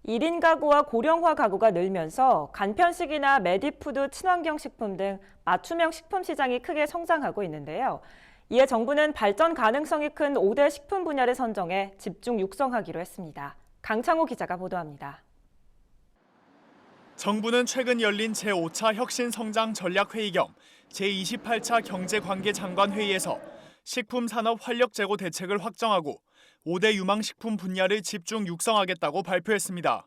1인 가구와 고령화 가구가 늘면서 간편식이나 메디푸드, 친환경 식품 등 맞춤형 식품 시장이 크게 성장하고 있는데요. 이에 정부는 발전 가능성이 큰 5대 식품 분야를 선정해 집중 육성하기로 했습니다. 강창호 기자가 보도합니다. 정부는 최근 열린 제5차 혁신성장 전략회의 겸 제28차 경제관계장관회의에서 식품산업 활력제고 대책을 확정하고 5대 유망식품 분야를 집중 육성하겠다고 발표했습니다.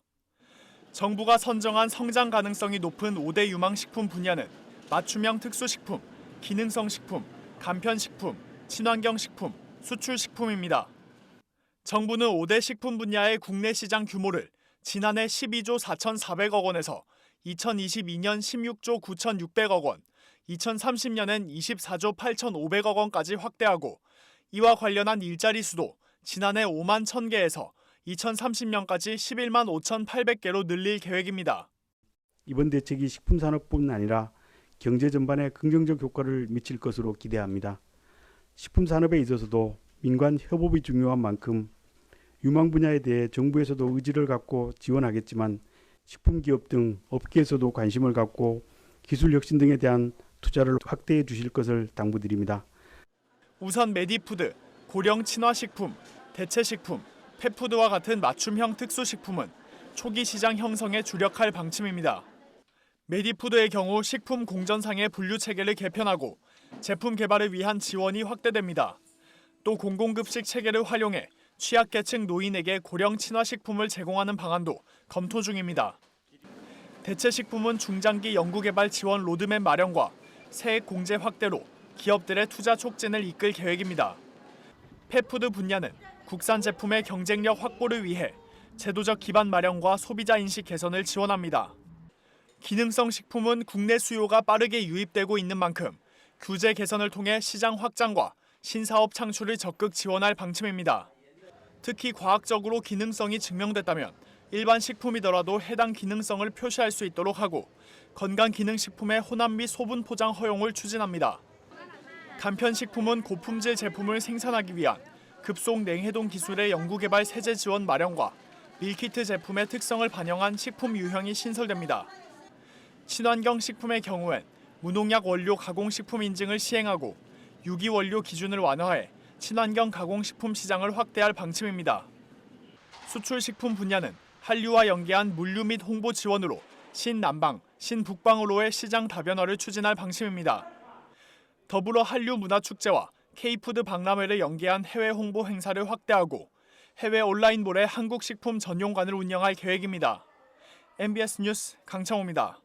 정부가 선정한 성장 가능성이 높은 5대 유망식품 분야는 맞춤형 특수식품, 기능성 식품, 간편식품, 친환경 식품, 수출식품입니다. 정부는 5대 식품 분야의 국내 시장 규모를 지난해 12조 4,400억 원에서 2022년 16조 9,600억 원, 2030년엔 24조 8,500억 원까지 확대하고 이와 관련한 일자리 수도 지난해 5만 1,000개에서 2030년까지 11만 5,800개로 늘릴 계획입니다. 이번 대책이 식품산업뿐 아니라 경제 전반에 긍정적 효과를 미칠 것으로 기대합니다. 식품산업에 있어서도 민관 협업이 중요한 만큼 유망 분야에 대해 정부에서도 의지를 갖고 지원하겠지만 식품기업 등 업계에서도 관심을 갖고 기술 혁신 등에 대한 투자를 확대해 주실 것을 당부드립니다. 우선 메디푸드, 고령 친화식품, 대체식품, 펫푸드와 같은 맞춤형 특수식품은 초기 시장 형성에 주력할 방침입니다. 메디푸드의 경우 식품 공전상의 분류 체계를 개편하고 제품 개발을 위한 지원이 확대됩니다. 또 공공급식 체계를 활용해 취약계층 노인에게 고령 친화식품을 제공하는 방안도 검토 중입니다. 대체식품은 중장기 연구개발 지원 로드맵 마련과 세액 공제 확대로 기업들의 투자 촉진을 이끌 계획입니다. 펫푸드 분야는 국산 제품의 경쟁력 확보를 위해 제도적 기반 마련과 소비자 인식 개선을 지원합니다. 기능성 식품은 국내 수요가 빠르게 유입되고 있는 만큼 규제 개선을 통해 시장 확장과 신사업 창출을 적극 지원할 방침입니다. 특히 과학적으로 기능성이 증명됐다면 일반 식품이더라도 해당 기능성을 표시할 수 있도록 하고 건강기능식품의 혼합 및 소분 포장 허용을 추진합니다. 간편식품은 고품질 제품을 생산하기 위한 급속 냉해동 기술의 연구개발 세제 지원 마련과 밀키트 제품의 특성을 반영한 식품 유형이 신설됩니다. 친환경 식품의 경우엔 무농약 원료 가공식품 인증을 시행하고 유기원료 기준을 완화해 친환경 가공식품 시장을 확대할 방침입니다. 수출식품 분야는 한류와 연계한 물류 및 홍보 지원으로 신남방, 신북방으로의 시장 다변화를 추진할 방침입니다. 더불어 한류 문화축제와 K푸드 박람회를 연계한 해외 홍보 행사를 확대하고 해외 온라인몰에 한국식품 전용관을 운영할 계획입니다. MBS 뉴스 강창호입니다.